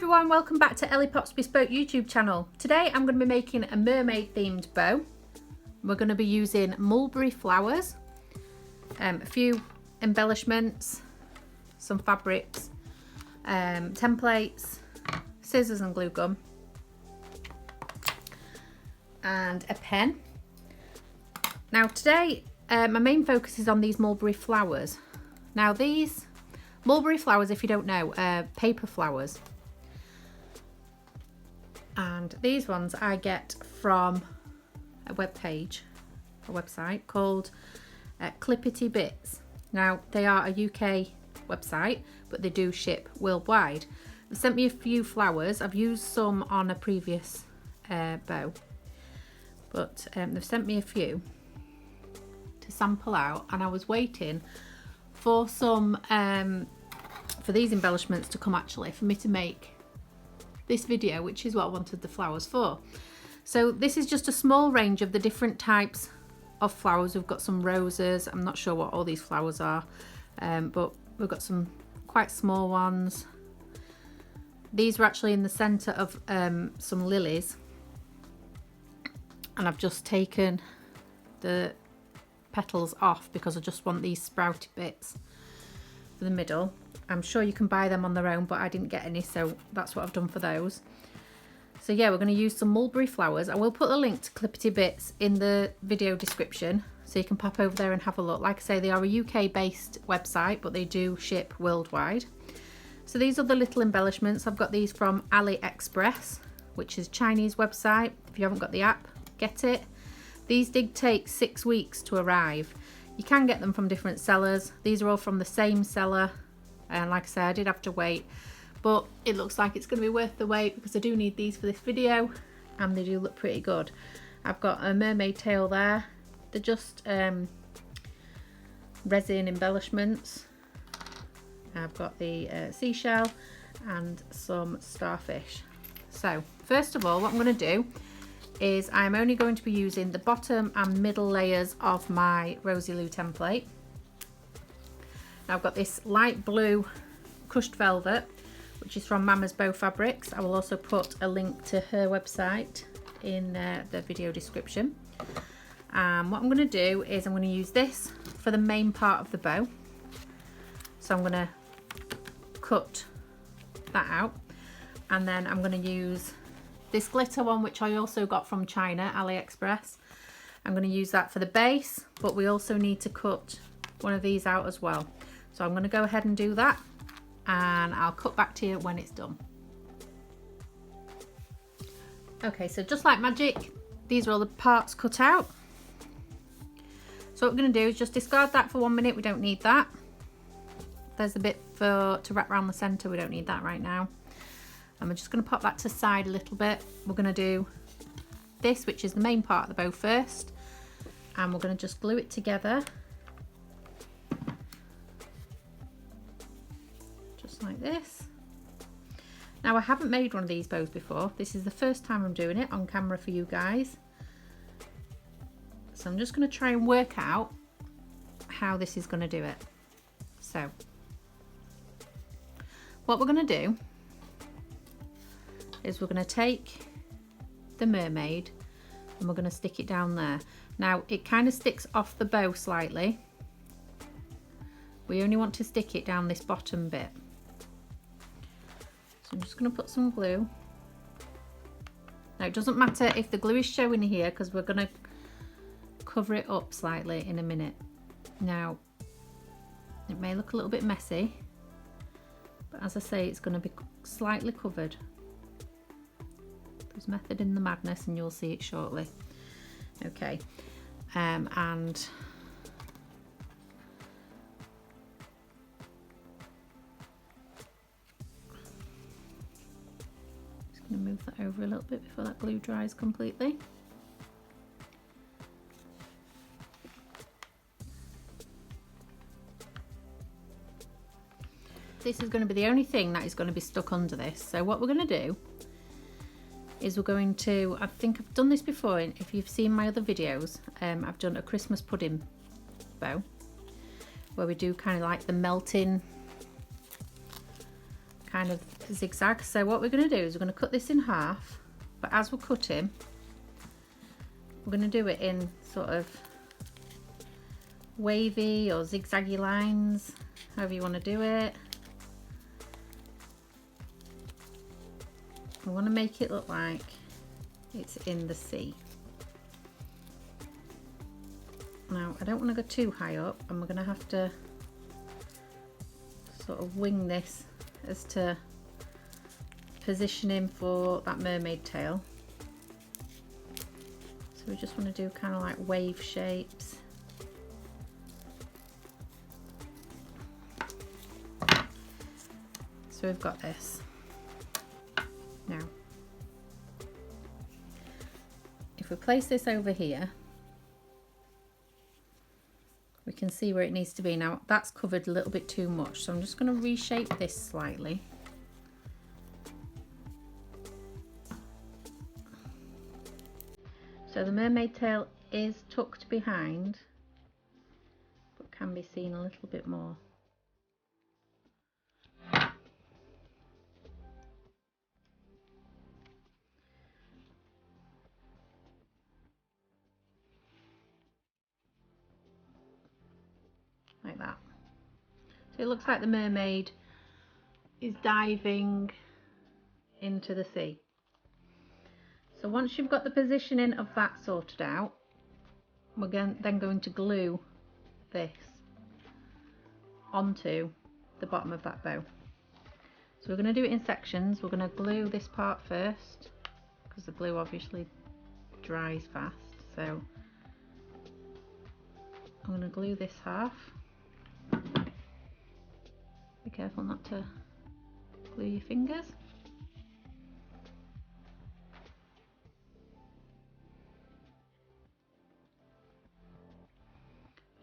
everyone, welcome back to Ellie Pop's Bespoke YouTube channel. Today I'm going to be making a mermaid themed bow. We're going to be using mulberry flowers, a few embellishments, some fabrics, templates, scissors and glue gun, and a pen. Now today my main focus is on these mulberry flowers. Now these mulberry flowers, if you don't know, are paper flowers. And these ones I get from a website called Clippity Bits. Now they are a UK website, but they do ship worldwide. They've sent me a few flowers. I've used some on a previous bow, but they've sent me a few to sample out, and I was waiting for some for these embellishments to come, actually, for me to make this video, which is what I wanted the flowers for. So this is just a small range of the different types of flowers. We've got some roses. I'm not sure what all these flowers are, but we've got some quite small ones. These were actually in the center of some lilies, and I've just taken the petals off because I just want these sprouty bits for the middle. I'm sure you can buy them on their own, but I didn't get any, so that's what I've done for those. So yeah, we're going to use some mulberry flowers. I will put a link to Clippity Bits in the video description, so you can pop over there and have a look. Like I say, they are a UK based website, but they do ship worldwide. So these are the little embellishments. I've got these from AliExpress, which is a Chinese website. If you haven't got the app, get it. These did take 6 weeks to arrive. You can get them from different sellers. These are all from the same seller. And like I said, I did have to wait, but it looks like it's going to be worth the wait because I do need these for this video, and they do look pretty good. I've got a mermaid tail there. They're just resin embellishments. I've got the seashell and some starfish. So first of all, what I'm going to do is I'm only going to be using the bottom and middle layers of my Rosy Lou template. Now I've got this light blue crushed velvet, which is from Mama's Bow Fabrics. I will also put a link to her website in the video description. What I'm going to do is I'm going to use this for the main part of the bow. So I'm going to cut that out, and then I'm going to use this glitter one, which I also got from China, AliExpress. I'm going to use that for the base, but we also need to cut one of these out as well. So I'm going to go ahead and do that, and I'll cut back to you when it's done. Okay, so just like magic, these are all the parts cut out. So what we're going to do is just discard that for 1 minute. We don't need that. There's a bit to wrap around the center. We don't need that right now. And we're just going to pop that to the side a little bit. We're going to do this, which is the main part of the bow, first, and we're going to just glue it together. Like this. Now I haven't made one of these bows before. This is the first time I'm doing it on camera for you guys. So I'm just going to try and work out how this is going to do it. So what we're going to do is we're going to take the mermaid and we're going to stick it down there. Now it kind of sticks off the bow slightly. We only want to stick it down this bottom bit. So I'm just going to put some glue. Now it doesn't matter if the glue is showing here because we're going to cover it up slightly in a minute. Now it may look a little bit messy, but as I say, it's going to be slightly covered. There's method in the madness, and you'll see it shortly. Okay, and I'm going to move that over a little bit before that glue dries completely. This is going to be the only thing that is going to be stuck under this. So what we're going to do is we're going to, I think I've done this before, if you've seen my other videos, I've done a Christmas pudding bow where we do kind of like the melting kind of zigzag. So what we're going to do is we're going to cut this in half, but as we're cutting, we're going to do it in sort of wavy or zigzaggy lines, however you want to do it. We want to make it look like it's in the sea. Now I don't want to go too high up, and we're going to have to sort of wing this as to positioning for that mermaid tail. So we just want to do kind of like wave shapes. So we've got this. Now, if we place this over here, we can see where it needs to be. Now that's covered a little bit too much, so I'm just going to reshape this slightly. So the mermaid tail is tucked behind, but can be seen a little bit more. Like that. So it looks like the mermaid is diving into the sea. So once you've got the positioning of that sorted out, we're then going to glue this onto the bottom of that bow. So we're going to do it in sections. We're going to glue this part first, because the glue obviously dries fast. So I'm going to glue this half. Be careful not to glue your fingers.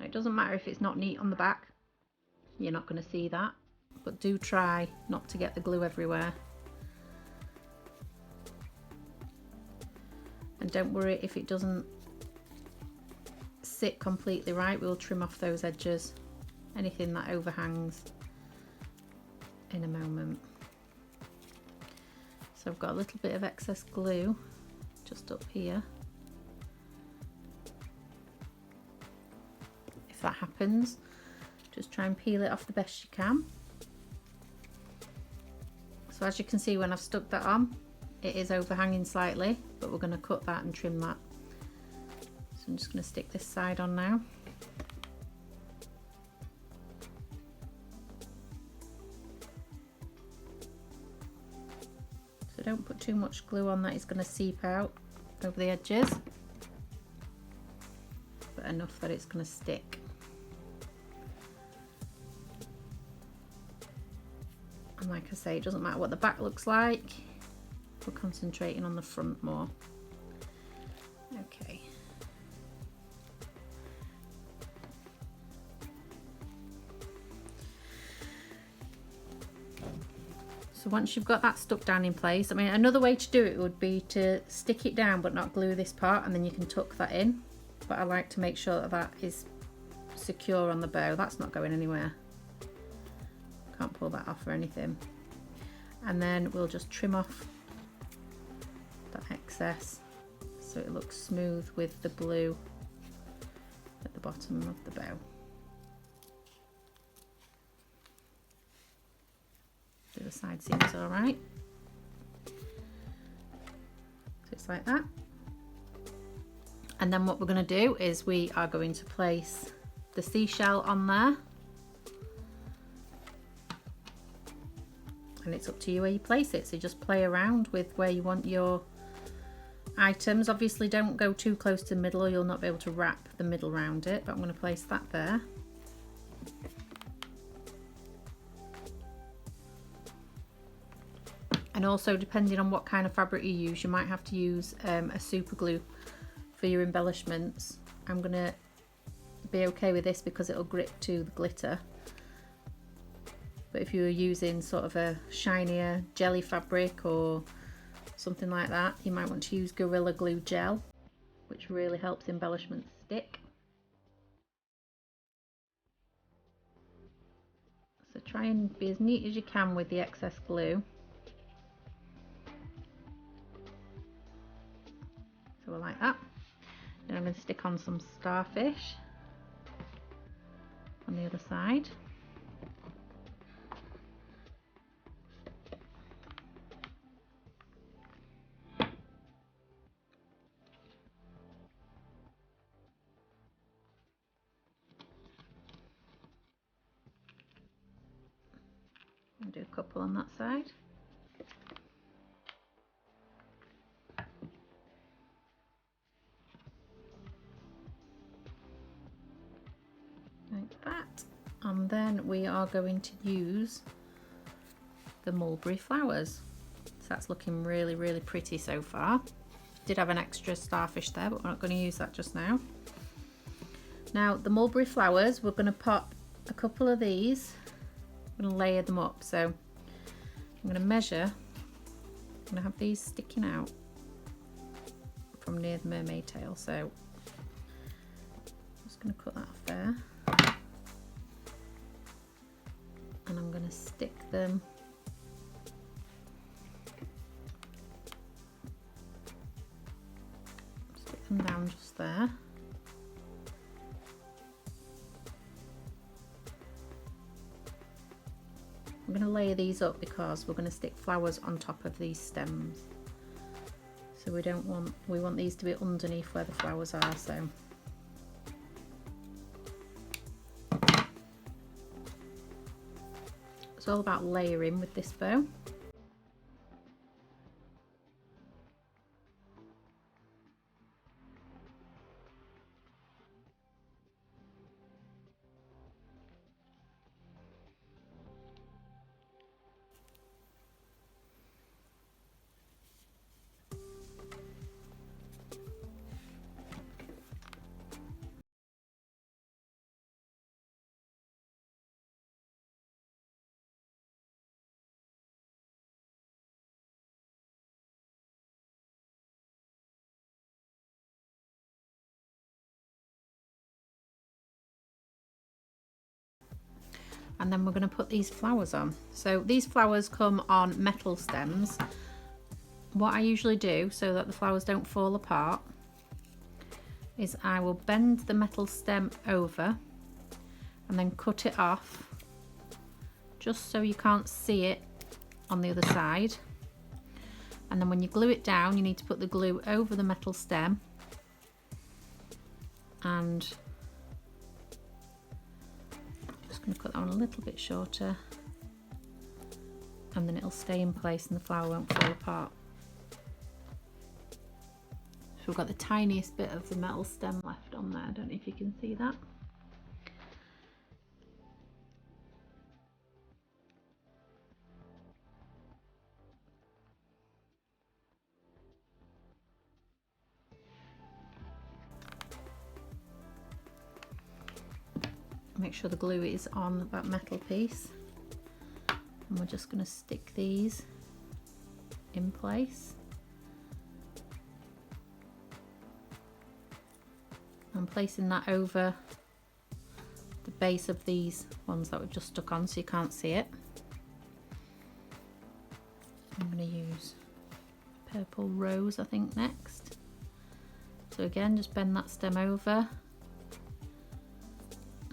Now, it doesn't matter if it's not neat on the back, you're not going to see that, but do try not to get the glue everywhere. And don't worry if it doesn't sit completely right, we'll trim off those edges, anything that overhangs, in a moment. So I've got a little bit of excess glue just up here. If that happens, just try and peel it off the best you can. So as you can see, when I've stuck that on, it is overhanging slightly, but we're going to cut that and trim that. So I'm just going to stick this side on now. So don't put too much glue on, that is going to seep out over the edges, but enough that it's going to stick. And like I say, it doesn't matter what the back looks like, we're concentrating on the front more. Okay. So once you've got that stuck down in place, I mean, another way to do it would be to stick it down but not glue this part, and then you can tuck that in. But I like to make sure that that is secure on the bow. That's not going anywhere. Can't pull that off or anything. And then we'll just trim off that excess so it looks smooth with the blue at the bottom of the bow. The other side seems all right. So it's like that. And then what we're going to do is we are going to place the seashell on there. And it's up to you where you place it. So just play around with where you want your items. Obviously don't go too close to the middle or you'll not be able to wrap the middle around it. But I'm going to place that there. And also, depending on what kind of fabric you use, you might have to use a super glue for your embellishments. I'm going to be okay with this because it'll grip to the glitter. But if you were using sort of a shinier jelly fabric or something like that, you might want to use Gorilla Glue gel, which really helps embellishments stick. So try and be as neat as you can with the excess glue. So we're like that. Then I'm going to stick on some starfish on the other side. I'll do a couple on that side. Like that. And then we are going to use the mulberry flowers. So that's looking really, really pretty so far. Did have an extra starfish there, but we're not going to use that just now. Now the mulberry flowers, we're going to pop a couple of these. I'm going to layer them up. So I'm going to measure. I'm going to have these sticking out from near the mermaid tail. So I'm just going to cut that off there. And I'm going to stick them down just there. I'm going to layer these up because we're going to stick flowers on top of these stems. So we want these to be underneath where the flowers are. So it's all about layering with this bow. And then we're going to put these flowers on. So these flowers come on metal stems. What I usually do so that the flowers don't fall apart is I will bend the metal stem over and then cut it off just so you can't see it on the other side. And then when you glue it down, you need to put the glue over the metal stem and going to cut that one a little bit shorter, and then it'll stay in place and the flower won't fall apart. So we've got the tiniest bit of the metal stem left on there. I don't know if you can see that. Make sure the glue is on that metal piece, and we're just going to stick these in place. I'm placing that over the base of these ones that we've just stuck on so you can't see it. I'm going to use purple rose I think next. So again, just bend that stem over.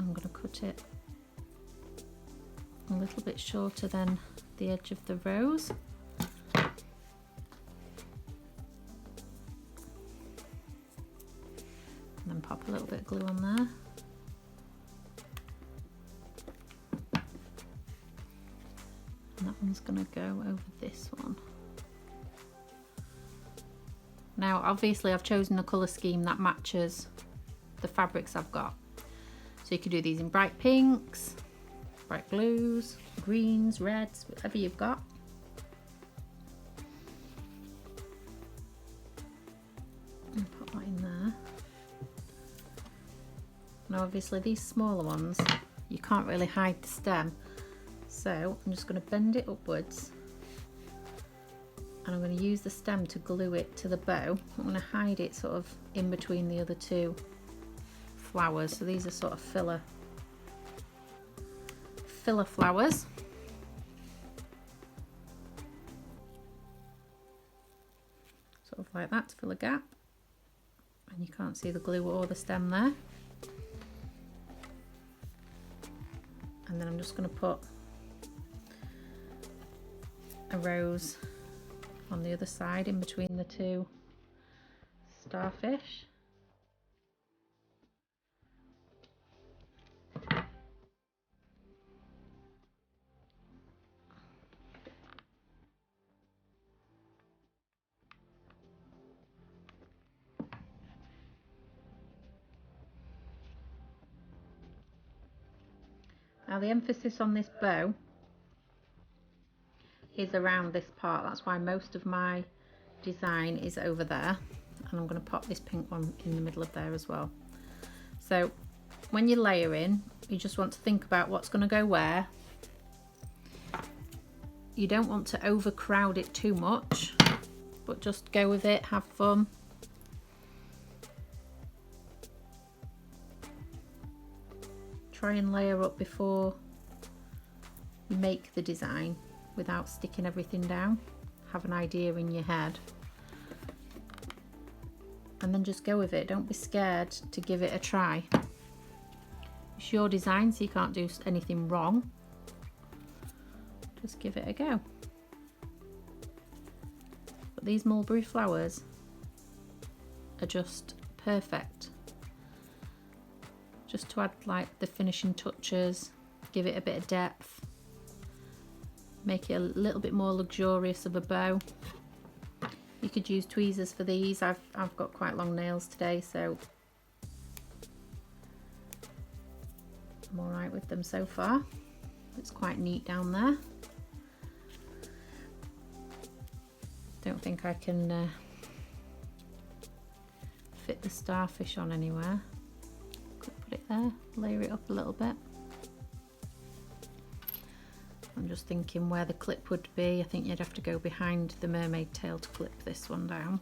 I'm going to cut it a little bit shorter than the edge of the rose. And then pop a little bit of glue on there. And that one's going to go over this one. Now obviously I've chosen a colour scheme that matches the fabrics I've got. So you can do these in bright pinks, bright blues, greens, reds, whatever you've got. And put that in there. Now obviously these smaller ones, you can't really hide the stem. So I'm just going to bend it upwards. And I'm going to use the stem to glue it to the bow. I'm going to hide it sort of in between the other two flowers. So these are sort of filler filler flowers. Sort of like that to fill a gap. And you can't see the glue or the stem there. And then I'm just going to put a rose on the other side in between the two starfish. Now the emphasis on this bow is around this part, that's why most of my design is over there, and I'm going to pop this pink one in the middle of there as well. So when you're layering, you just want to think about what's going to go where. You don't want to overcrowd it too much, but just go with it, have fun. Try and layer up before you make the design without sticking everything down. Have an idea in your head and then just go with it. Don't be scared to give it a try. It's your design, so you can't do anything wrong. Just give it a go. But these mulberry flowers are just perfect, just to add like the finishing touches, give it a bit of depth, make it a little bit more luxurious of a bow. You could use tweezers for these. I've got quite long nails today, so I'm all right with them so far. It's quite neat down there. Don't think I can fit the starfish on anywhere. Could put it there, layer it up a little bit. I'm just thinking where the clip would be. I think you'd have to go behind the mermaid tail to clip this one down.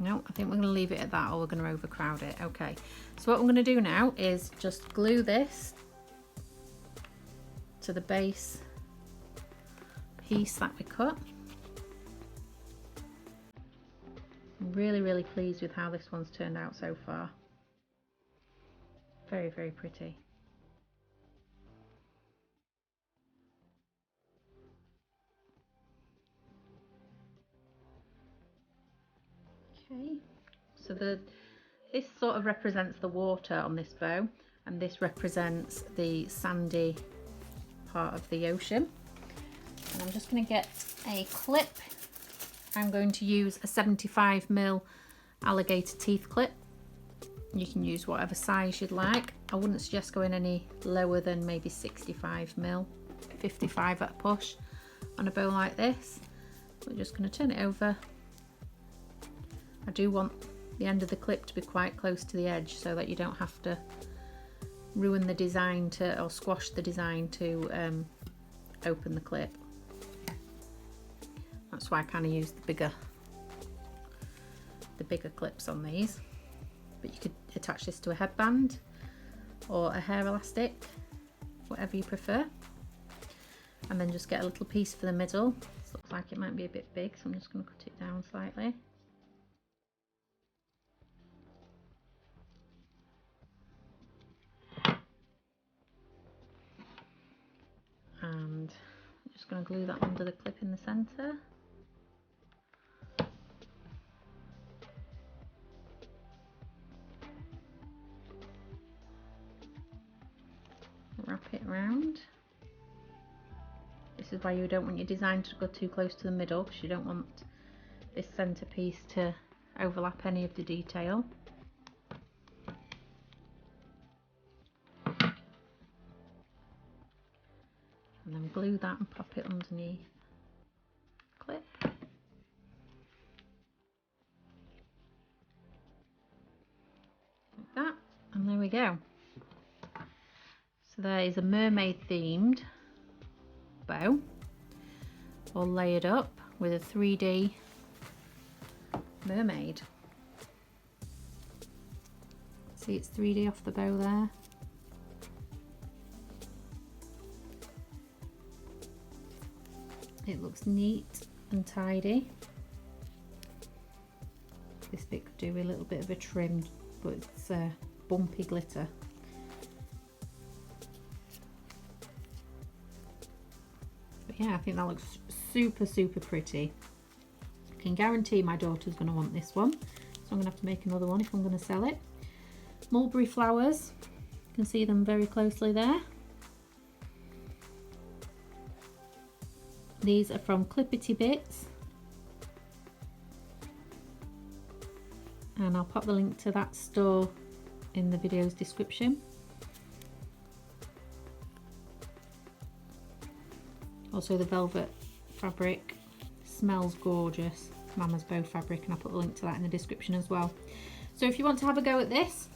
No, I think we're going to leave it at that, or we're going to overcrowd it. Okay, so what I'm going to do now is just glue this to the base piece that we cut. I'm really pleased with how this one's turned out so far. Very pretty. Okay, so this sort of represents the water on this bow, and this represents the sandy part of the ocean. And I'm just going to get a clip. I'm going to use a 75mm alligator teeth clip. You can use whatever size you'd like. I wouldn't suggest going any lower than maybe 65mm, 55 at a push on a bow like this. We're just going to turn it over. I do want the end of the clip to be quite close to the edge so that you don't have to ruin the design or squash the design to open the clip. That's why I kind of use the bigger clips on these. But you could attach this to a headband or a hair elastic, whatever you prefer. And then just get a little piece for the middle. This looks like it might be a bit big, so I'm just going to cut it down slightly. And I'm just going to glue that under the clip in the centre. Wrap it around. This is why you don't want your design to go too close to the middle, because you don't want this centre piece to overlap any of the detail. And then glue that and pop it underneath the clip. Like that, and there we go. So there is a mermaid themed bow, all layered up with a 3D mermaid. See, it's 3D off the bow there. It looks neat and tidy. This bit could do with a little bit of a trim, but it's bumpy glitter. But yeah, I think that looks super, super pretty. I can guarantee my daughter's going to want this one, so I'm going to have to make another one if I'm going to sell it. Mulberry Flowers, you can see them very closely there. These are from Clippity Bits, and I'll pop the link to that store in the video's description. Also, the velvet fabric smells gorgeous. Mama's Bow fabric, and I'll put the link to that in the description as well. So if you want to have a go at this,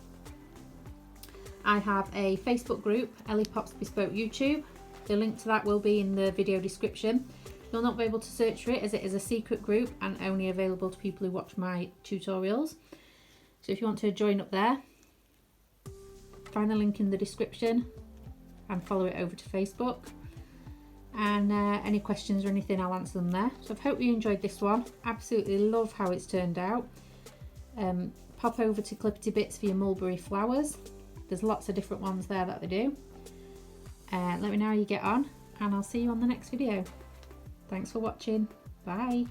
I have a Facebook group, Ellie Pops Bespoke YouTube. The link to that will be in the video description. You'll not be able to search for it as it is a secret group and only available to people who watch my tutorials. So if you want to join up there, find the link in the description and follow it over to Facebook. And any questions or anything, I'll answer them there. So I hope you enjoyed this one. Absolutely love how it's turned out. Pop over to Clippity Bits for your Mulberry Flowers. There's lots of different ones there that they do. Let me know how you get on, and I'll see you on the next video. Thanks for watching. Bye.